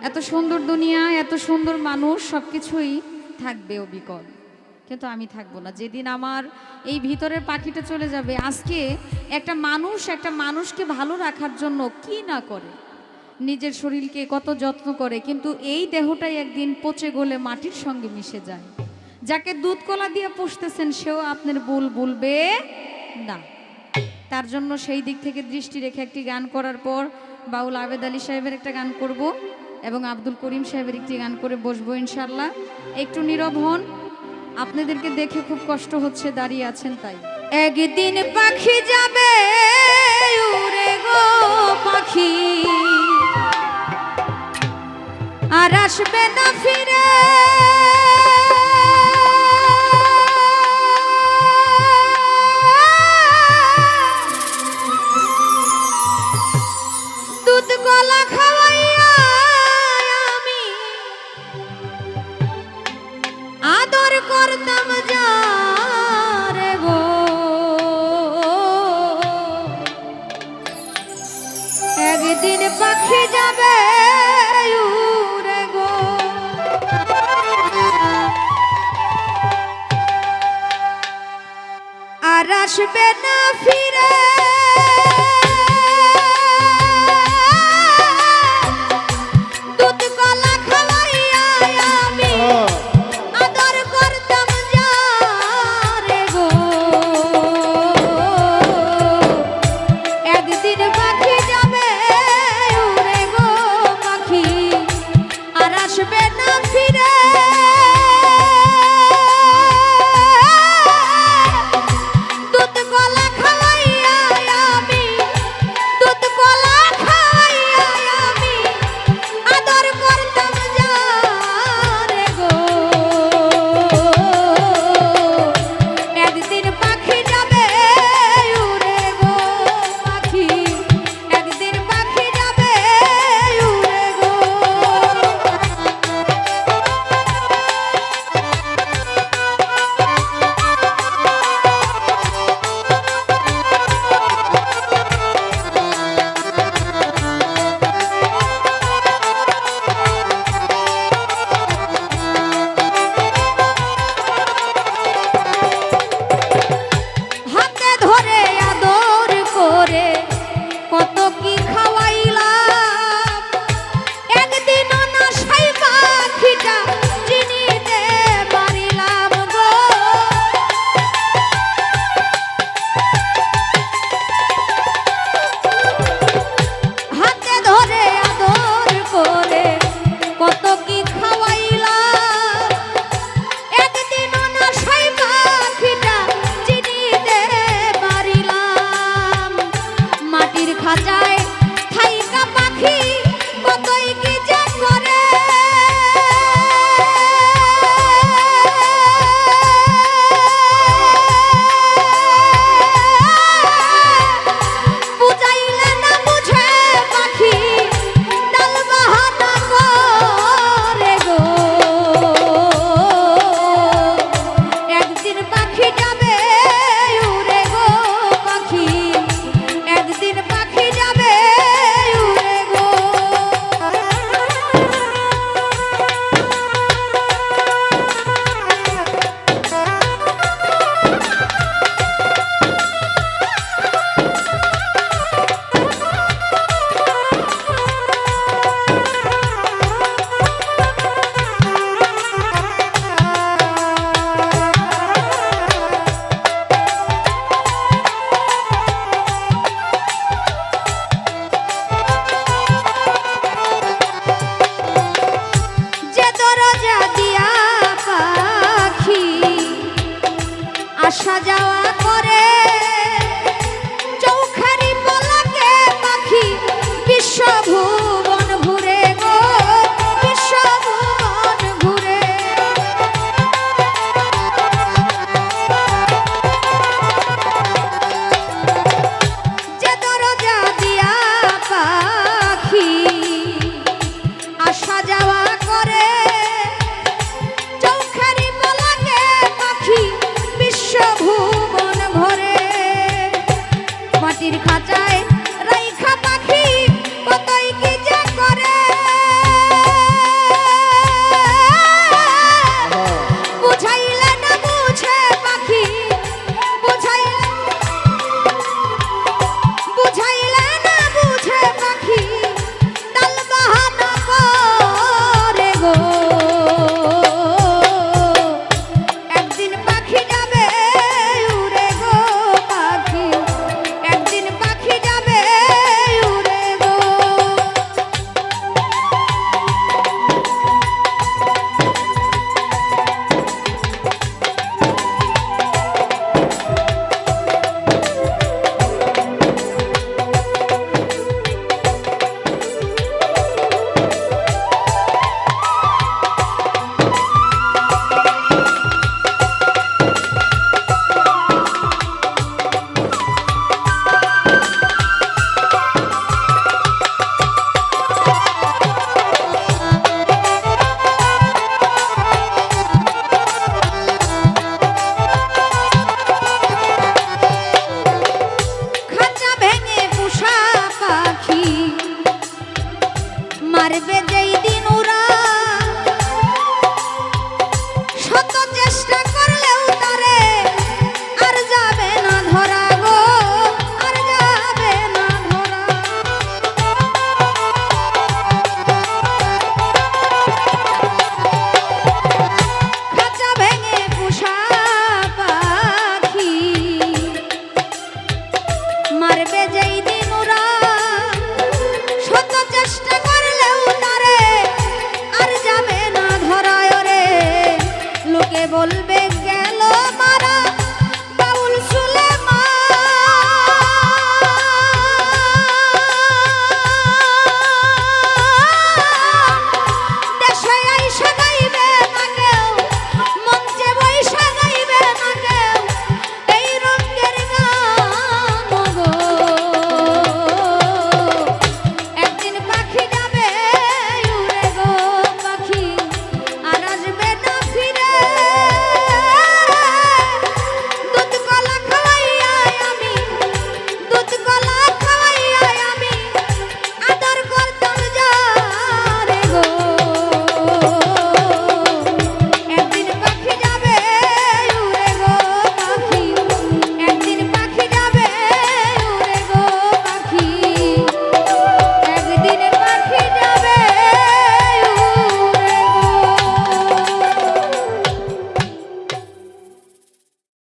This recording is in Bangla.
এত সুন্দর দুনিয়া, এত সুন্দর মানুষ, সব কিছুই থাকবে অবিকল, কিন্তু আমি থাকবো না। যেদিন আমার এই ভিতরের পাখিটা চলে যাবে, আজকে একটা মানুষকে ভালো রাখার জন্য কি না করে, নিজের শরীরকে কত যত্ন করে, কিন্তু এই দেহটাই একদিন পচে গলে মাটির সঙ্গে মিশে যায়। যাকে দুধ কলা দিয়ে পুষতেছেন সেও আপনার বলবে না। তার জন্য সেই দিক থেকে দৃষ্টি রেখে একটি গান করার পর বাউল আবেদ আলী সাহেবের একটা গান করব এবং আব্দুল করিম সাহেবের একটি গান করে বসবো ইনশাল্লাহ। একটু নীরব হন, আপনাদেরকে দেখে খুব কষ্ট হচ্ছে, দাঁড়িয়ে আছেন তাই। একদিন পাখি যাবে উড়ে গো পাখি, আর আসবে না ফিরে। দুধ কলা খাওয়াইয়া আমি আদর করতাম যারে গো, একদিন পাখি যাবে উড়ে গো, আর আসবে না ফিরে। আসা যাওয়া করে চৌখারি পলকে পাখি বিশ্বভুবন ঘুরে গো, বিশ্বভুবন ঘুরে। যে দরজা দিয়া পাখি আসা যাওয়া করে চৌখারি পলকে পাখি বিশ্বভুবন ঘরে। মাটির খাঁচায় রাইখা পাখি কতই কি যে করে। করবে যেই দিন